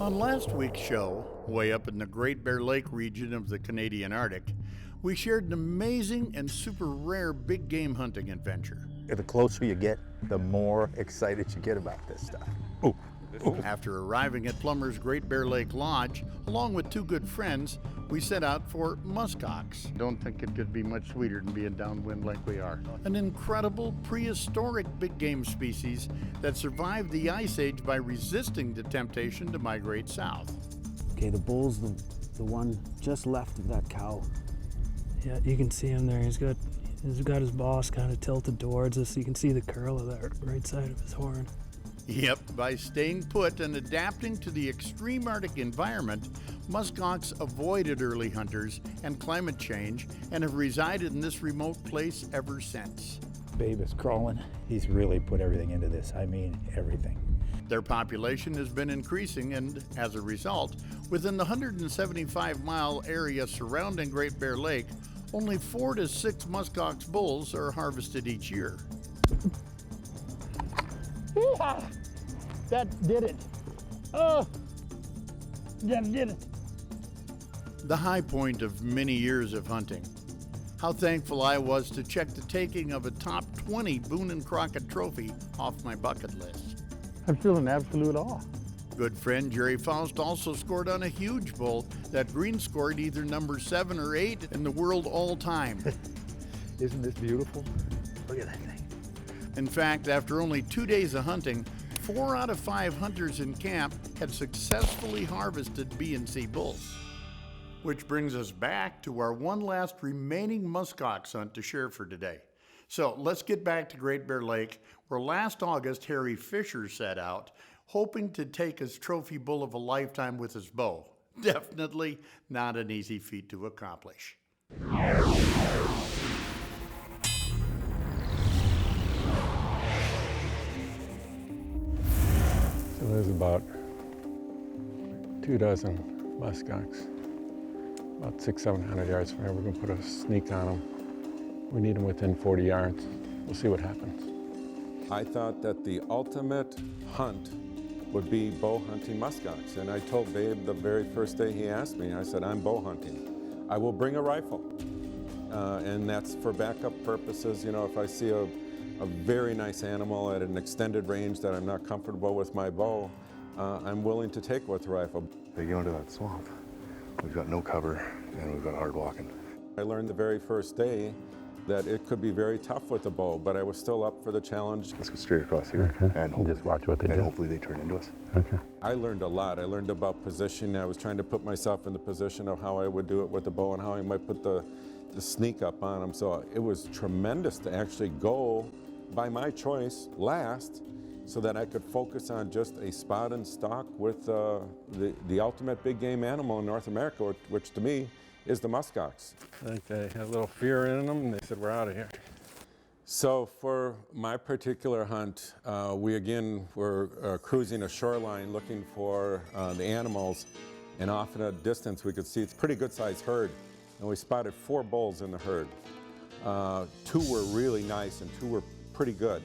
On last week's show, way up in the Great Bear Lake region of the Canadian Arctic, we shared an amazing and super rare big game hunting adventure. The closer you get, the more excited you get about this stuff. Oh. After arriving at Plummer's Great Bear Lake Lodge, along with two good friends, we set out for Musk Ox. Don't think it could be much sweeter than being downwind like we are. An incredible prehistoric big game species that survived the Ice Age by resisting the temptation to migrate south. Okay, the bull's the one just left of that cow. Yeah, you can see him there. He's got his boss kind of tilted towards us. You can see the curl of that right side of his horn. Yep, by staying put and adapting to the extreme Arctic environment, Musk Ox avoided early hunters and climate change and have resided in this remote place ever since. Babe is crawling. He's really put everything into this. I mean, everything. Their population has been increasing, and as a result, within the 175-mile area surrounding Great Bear Lake, only 4 to 6 Musk Ox bulls are harvested each year. Yeehaw! That did it. Oh, that did it. The high point of many years of hunting. How thankful I was to check the taking of a top 20 Boone and Crockett trophy off my bucket list. I'm still in absolute awe. Good friend Jerry Faust also scored on a huge bull that green scored either number 7 or 8 in the world all time. Isn't this beautiful? Look at that thing. In fact, after only 2 days of hunting, 4 out of 5 hunters in camp had successfully harvested B&C bulls. Which brings us back to our one last remaining Musk Ox hunt to share for today. So let's get back to Great Bear Lake, where last August Harry Fisher set out, hoping to take his trophy bull of a lifetime with his bow. Definitely not an easy feat to accomplish. So there's about 24 musk ox, about 600-700 yards from here. We're going to put a sneak on them. We need them within 40 yards. We'll see what happens. I thought that the ultimate hunt would be bow hunting musk ox. And I told Babe the very first day he asked me, I said, I'm bow hunting. I will bring a rifle. And that's for backup purposes. You know, if I see a very nice animal at an extended range that I'm not comfortable with my bow, I'm willing to take with a rifle. They go into that swamp. We've got no cover and we've got hard walking. I learned the very first day that it could be very tough with a bow, but I was still up for the challenge. Let's go straight across here and Just watch what they do. hopefully they turn into us. Okay. I learned a lot. I learned about positioning. I was trying to put myself in the position of how I would do it with the bow and how I might put the sneak up on them. So it was tremendous to actually go by my choice last so that I could focus on just a spot and stalk with the ultimate big game animal in North America, which to me is the musk ox. I think they had a little fear in them, and they said, we're out of here. So for my particular hunt, we again were cruising a shoreline looking for the animals, and off in a distance we could see it's a pretty good sized herd, and we spotted 4 bulls in the herd. 2 were really nice and 2 were pretty good.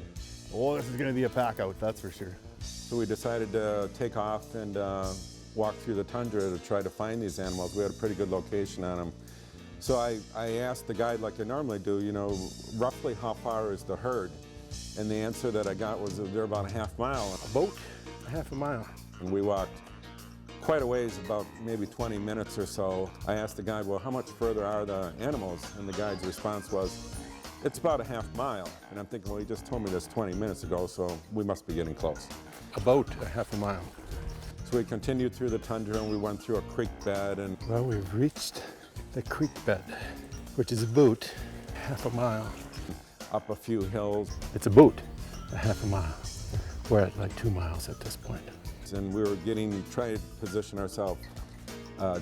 Well, this is going to be a pack out, that's for sure. So we decided to take off and walk through the tundra to try to find these animals. We had a pretty good location on them. So I asked the guide, like I normally do, you know, roughly how far is the herd? And the answer that I got was they're about a half mile. About a half a mile. And we walked quite a ways, about maybe 20 minutes or so. I asked the guide, well, how much further are the animals? And the guide's response was, it's about a half mile. And I'm thinking, well, he just told me this 20 minutes ago, so we must be getting close. About a half a mile. So we continued through the tundra and we went through a creek bed. And Well, we've reached the creek bed, which is about half a mile. up a few hills. It's about a half a mile. We're at like 2 miles at this point. And we were trying to position ourselves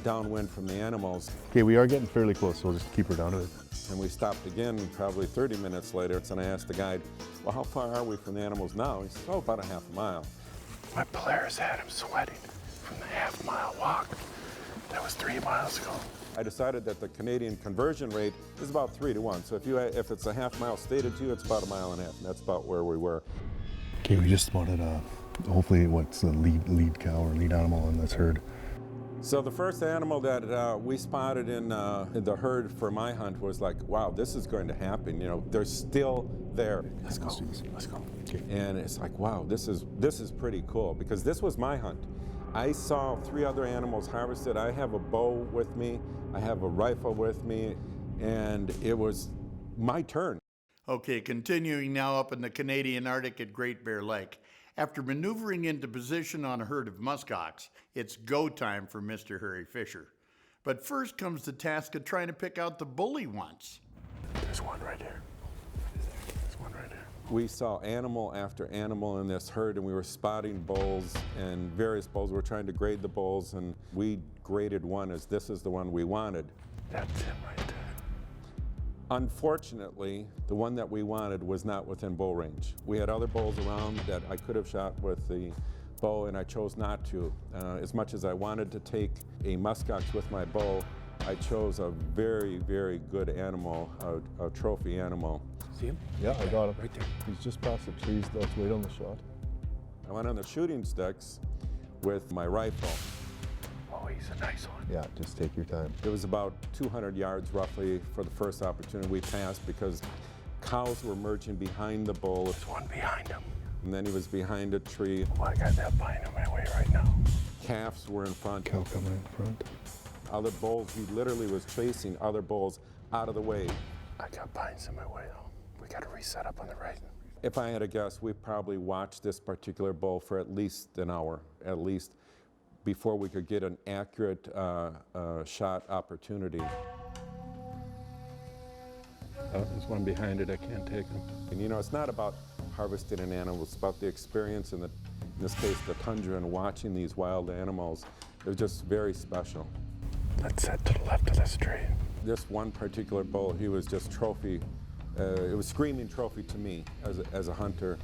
downwind from the animals. Okay, we are getting fairly close, so we'll just keep her down to it. And we stopped again probably 30 minutes later, and I asked the guide, well, how far are we from the animals now? He said, oh, about a half a mile. My Polaris had him sweating from the half-mile walk. That was 3 miles ago. I decided that the Canadian conversion rate is about 3 to 1. So if it's a half mile stated to you, it's about a mile and a half, and that's about where we were. Okay, we just spotted a hopefully what's the lead cow or lead animal in this herd. So the first animal that we spotted in the herd for my hunt was like, wow, this is going to happen. You know, they're still there. Let's go. Let's go. Okay. And it's like, wow, this is pretty cool, because this was my hunt. I saw 3 other animals harvested. I have a bow with me, I have a rifle with me, and it was my turn. Okay, continuing now up in the Canadian Arctic at Great Bear Lake. After maneuvering into position on a herd of musk ox, it's go time for Mr. Harry Fisher. But first comes the task of trying to pick out the bull he wants. There's one right here. There's one right here. We saw animal after animal in this herd, and we were spotting bulls and various bulls. We were trying to grade the bulls, and we graded one as this is the one we wanted. That's him right there. Unfortunately, the one that we wanted was not within bow range. We had other bulls around that I could have shot with the bow, and I chose not to. As much as I wanted to take a musk ox with my bow, I chose a very, very good animal, a trophy animal. See him? Yeah, I got him. Right there. He's just past the trees. Let's wait on the shot. I went on the shooting sticks with my rifle. Oh, he's a nice one. Yeah, just take your time. It was about 200 yards roughly for the first opportunity we passed, because cows were merging behind the bull. There's one behind him. And then he was behind a tree. Oh, I got that pine in my way right now. Calves were in front. Cow coming in front. Other bulls, he literally was chasing other bulls out of the way. I got pines in my way though. We got to reset up on the right. If I had to guess, we probably watched this particular bull for at least an hour, at least, before we could get an accurate shot opportunity. There's one behind it, I can't take him. And you know, it's not about harvesting an animal, it's about the experience, and in this case, the tundra, and watching these wild animals. They're just very special. Let's head to the left of this tree. This one particular bull, he was just trophy. It was screaming trophy to me as a hunter.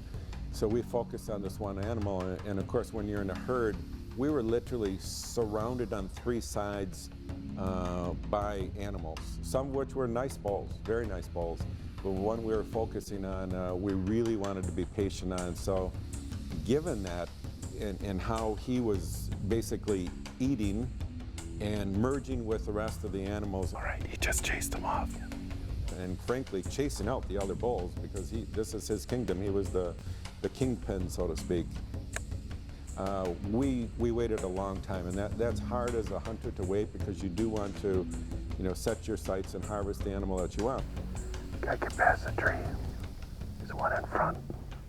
So we focused on this one animal, and of course, when you're in a herd, we were literally surrounded on 3 sides by animals, some of which were nice bulls, very nice bulls. But one we were focusing on, we really wanted to be patient on. So given that, and how he was basically eating and merging with the rest of the animals. All right, he just chased them off. And frankly, chasing out the other bulls, because this is his kingdom. He was the kingpin, so to speak. We waited a long time, and that's hard as a hunter to wait, because you do want to, you know, set your sights and harvest the animal that you want. Gotta get past the tree. There's one in front.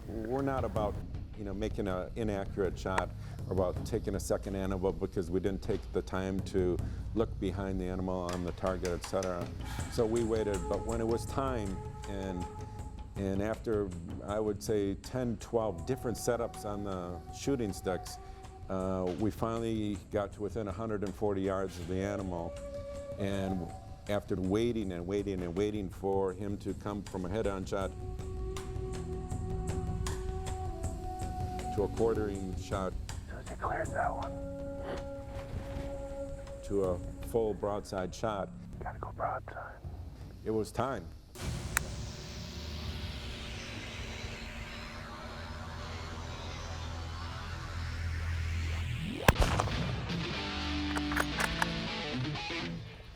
We're not about, you know, making an inaccurate shot, or about taking a second animal because we didn't take the time to look behind the animal on the target, etc. So we waited, but when it was time, and after, I would say, 10, 12 different setups on the shooting sticks, we finally got to within 140 yards of the animal. And after waiting and waiting and waiting for him to come from a head-on shot to a quartering shot, He cleared that one. to a full broadside shot, Gotta go broadside. it was time.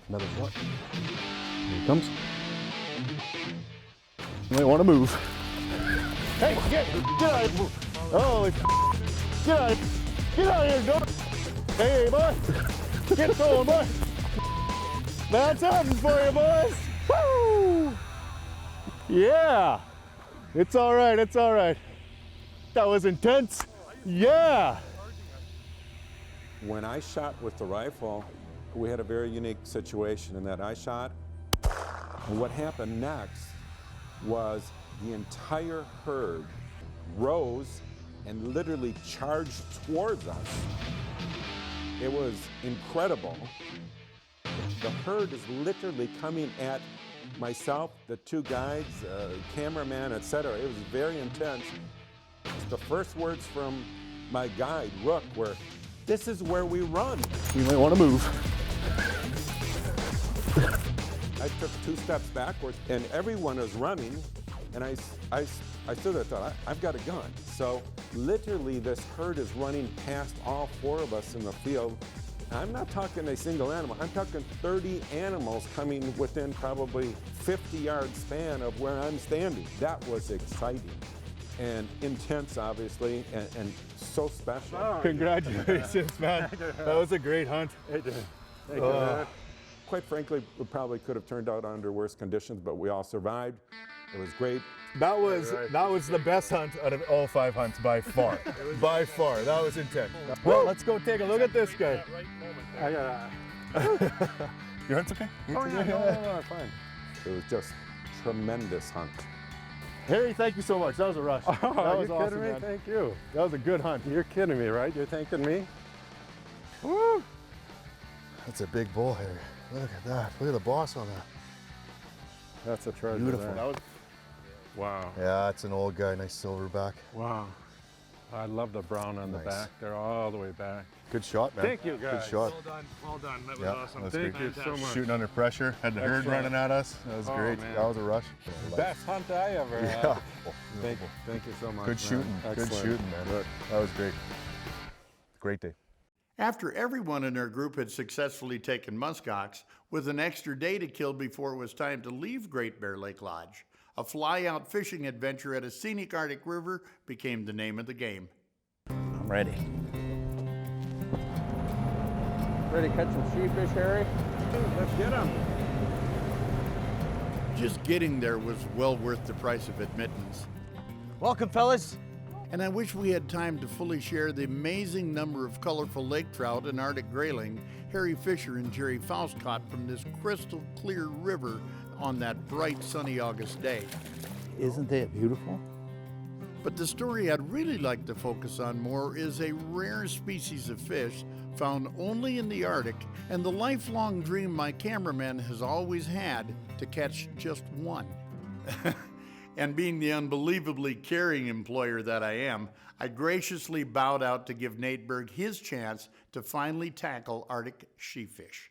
Another shot. Here he comes. You might want to move. Hey, get out of here. Holy get out of here. Get out of here, dog. Hey, boy. Get going, boy. That's happening for you, boys. Woo! Yeah. It's all right. It's all right. That was intense. Yeah. When I shot with the rifle, we had a very unique situation in that I shot, and what happened next was the entire herd rose and literally charged towards us. It was incredible. The herd is literally coming at myself, the 2 guides, cameraman, etc. It was very intense. The first words from my guide, Rook, were, "This is where we run." You might want to move. I took 2 steps backwards, and everyone is running, And I stood there and thought, I've got a gun. So literally this herd is running past all 4 of us in the field. I'm not talking a single animal. I'm talking 30 animals coming within probably 50-yard span of where I'm standing. That was exciting and intense, obviously, and so special. Oh, congratulations, man. That was a great hunt. Thank you. Quite frankly, we probably could have turned out under worse conditions, but we all survived. It was great. That was the best hunt out of all 5 hunts by far. By far. That was intense. Well, let's go take a look at this guy. Your hunt's okay? Oh, yeah, no, fine. It was just tremendous hunt. Harry, thank you so much. That was a rush. Oh, that was you're awesome, kidding me? man. Thank you. That was a good hunt. You're kidding me, right? You're thanking me? Woo! That's a big bull, Harry. Look at that. Look at the boss on that. That's a treasure. Beautiful. There. Wow. Yeah, it's an old guy. Nice silverback. Wow. I love the brown on the Nice. back. They're all the way back. Good shot, man. Thank you, guys. Good shot. Well done. That was Yeah, awesome. that's Thank good. you so much. Shooting under pressure. Had the herd Excellent. running at us. That was Oh, great. man. That was a rush. Best hunt I ever had. Yeah. Thank you so much. Good man. shooting. Good Excellent. shooting, man. That was great. Great day. After everyone in our group had successfully taken Musk Ox, with an extra day to kill before it was time to leave Great Bear Lake Lodge, a fly-out fishing adventure at a scenic Arctic river became the name of the game. I'm ready. Ready to catch some sheefish, Harry? Let's get them. Just getting there was well worth the price of admittance. Welcome, fellas. And I wish we had time to fully share the amazing number of colorful lake trout and Arctic grayling Harry Fisher and Jerry Faust caught from this crystal clear river on that bright sunny August day. Isn't that beautiful? But the story I'd really like to focus on more is a rare species of fish found only in the Arctic, and the lifelong dream my cameraman has always had to catch just one. And being the unbelievably caring employer that I am, I graciously bowed out to give Nate Berg his chance to finally tackle Arctic sheefish.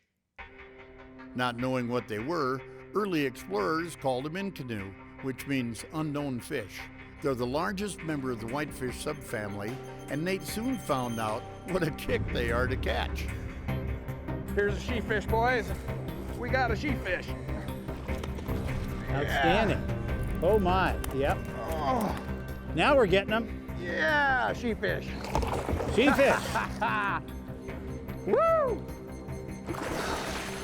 Not knowing what they were, early explorers called them in-canoe, which means unknown fish. They're the largest member of the whitefish subfamily, and Nate soon found out what a kick they are to catch. Here's a sheefish, boys. We got a sheefish. Outstanding. Oh my. Yep. Oh, Now we're getting them. yeah, sheefish. Sheefish. Woo!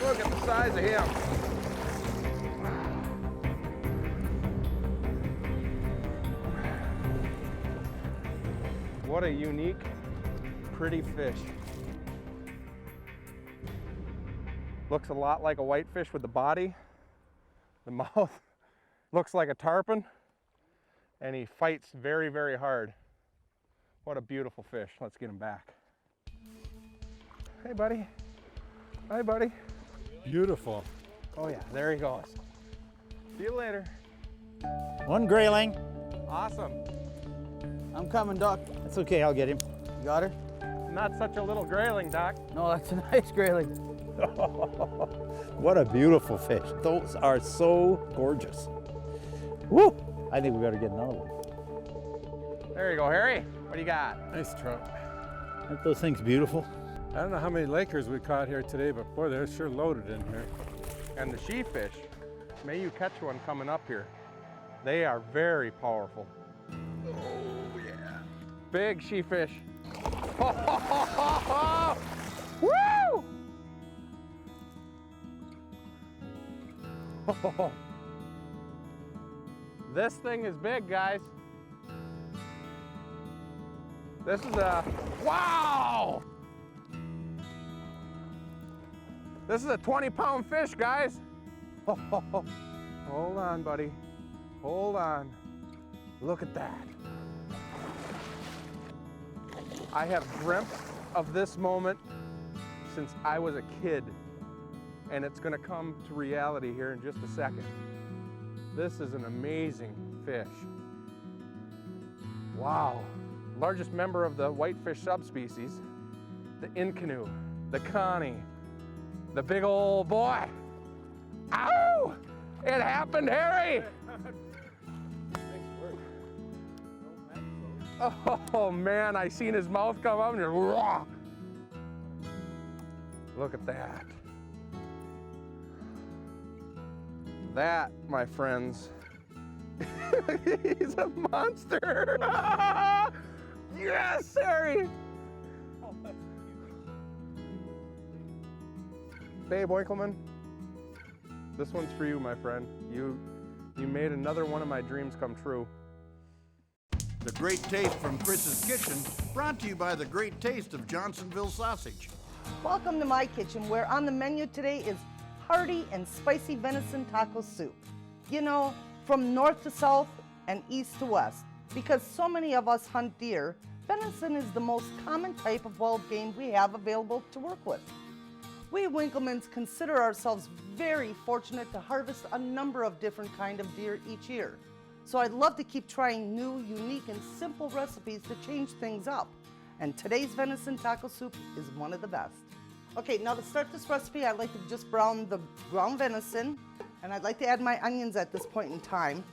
Look at the size of him. What a unique, pretty fish. Looks a lot like a whitefish with the body. The mouth looks like a tarpon, and he fights very, very hard. What a beautiful fish. Let's get him back. Hey, buddy. Hi, buddy. Beautiful. Oh, yeah, there he goes. See you later. One grayling. Awesome. I'm coming, Doc. That's okay, I'll get him. You got her? Not such a little grayling, Doc. No, that's a nice grayling. What a beautiful fish. Those are so gorgeous. Woo! I think we better get another one. There you go, Harry. What do you got? Nice trout. Aren't those things beautiful? I don't know how many Lakers we caught here today, but boy, they're sure loaded in here. And the sheefish, may you catch one coming up here. They are very powerful. Oh, yeah. Big sheefish. Woo! This thing is big, guys. This is a, wow! This is a 20-pound fish, guys. Hold on, buddy. Hold on. Look at that. I have dreamt of this moment since I was a kid, and it's gonna come to reality here in just a second. This is an amazing fish. Wow. Largest member of the whitefish subspecies, the in-canoe, the Connie, the big old boy. Ow! It happened, Harry! Oh man, I seen his mouth come up and just, "Wah!" Look at that. That, my friends, he's a monster. Yes, Harry. Babe Winkelman, this one's for you, my friend. You made another one of my dreams come true. The Great Taste from Chris's Kitchen, brought to you by the Great Taste of Johnsonville Sausage. Welcome to my kitchen, where on the menu today is hearty and spicy venison taco soup. You know, from north to south and east to west, because so many of us hunt deer, venison is the most common type of wild game we have available to work with. We Winkelmans consider ourselves very fortunate to harvest a number of different kinds of deer each year. So I'd love to keep trying new, unique, and simple recipes to change things up. And today's venison taco soup is one of the best. Okay, now to start this recipe, I'd like to just brown the ground venison, and I'd like to add my onions at this point in time.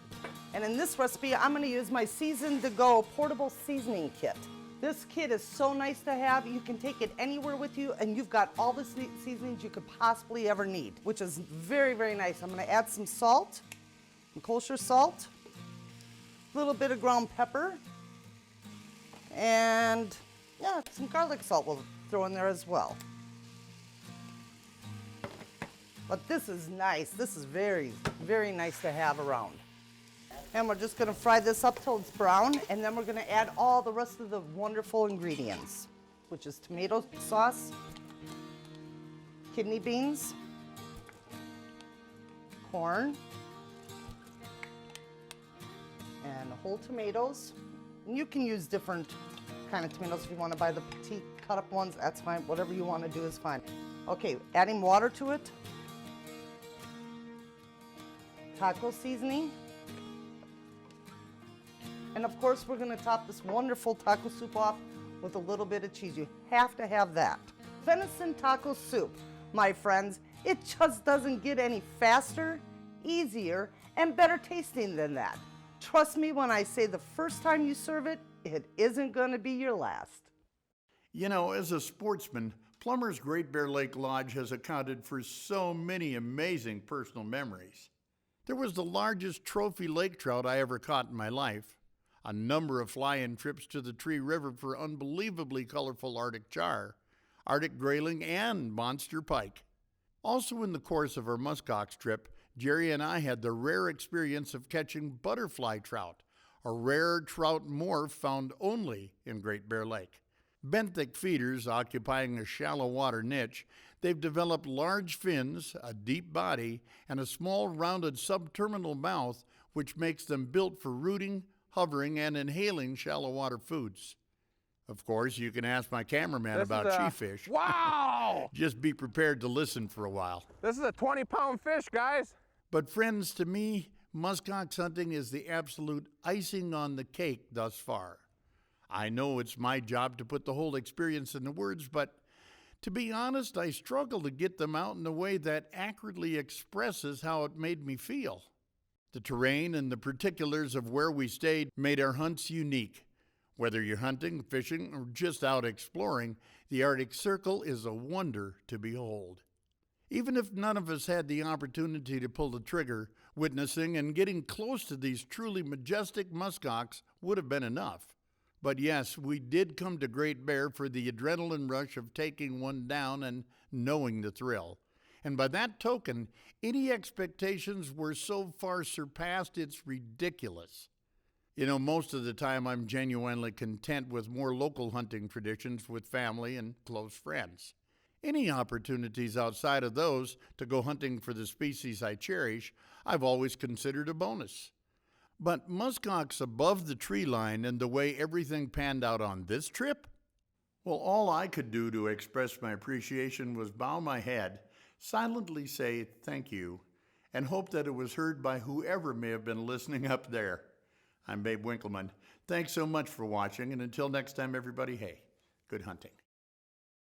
And in this recipe, I'm gonna use my Season to Go portable seasoning kit. This kit is so nice to have. You can take it anywhere with you, and you've got all the seasonings you could possibly ever need, which is very, very nice. I'm gonna add some salt, some kosher salt, a little bit of ground pepper, and yeah, some garlic salt we'll throw in there as well. But this is nice. This is very, very nice to have around. And we're just gonna fry this up till it's brown, and then we're gonna add all the rest of the wonderful ingredients, which is tomato sauce, kidney beans, corn, and whole tomatoes. And you can use different kind of tomatoes. If you want to buy the petite cut up ones, that's fine. Whatever you want to do is fine. Okay, adding water to it. Taco seasoning. And of course, we're going to top this wonderful taco soup off with a little bit of cheese. You have to have that. Venison taco soup, my friends, it just doesn't get any faster, easier, and better tasting than that. Trust me when I say the first time you serve it, it isn't going to be your last. You know, as a sportsman, Plummer's Great Bear Lake Lodge has accounted for so many amazing personal memories. There was the largest trophy lake trout I ever caught in my life, a number of fly-in trips to the Tree River for unbelievably colorful Arctic char, Arctic grayling, and monster pike. Also in the course of our Musk Ox trip, Jerry and I had the rare experience of catching butterfly trout, a rare trout morph found only in Great Bear Lake. Benthic feeders occupying a shallow water niche, they've developed large fins, a deep body, and a small rounded subterminal mouth, which makes them built for rooting, hovering, and inhaling shallow water foods. Of course, you can ask my cameraman about Sheefish. Wow! Just be prepared to listen for a while. This is a 20-pound fish, guys. But friends, to me, musk ox hunting is the absolute icing on the cake thus far. I know it's my job to put the whole experience into words, but to be honest, I struggle to get them out in a way that accurately expresses how it made me feel. The terrain and the particulars of where we stayed made our hunts unique. Whether you're hunting, fishing, or just out exploring, the Arctic Circle is a wonder to behold. Even if none of us had the opportunity to pull the trigger, witnessing and getting close to these truly majestic musk ox would have been enough. But yes, we did come to Great Bear for the adrenaline rush of taking one down and knowing the thrill. And by that token, any expectations were so far surpassed it's ridiculous. You know, most of the time I'm genuinely content with more local hunting traditions with family and close friends. Any opportunities outside of those to go hunting for the species I cherish, I've always considered a bonus. But musk ox above the tree line and the way everything panned out on this trip? Well, all I could do to express my appreciation was bow my head, silently say thank you, and hope that it was heard by whoever may have been listening up there. I'm Babe Winkelman. Thanks so much for watching, and until next time, everybody, hey, good hunting.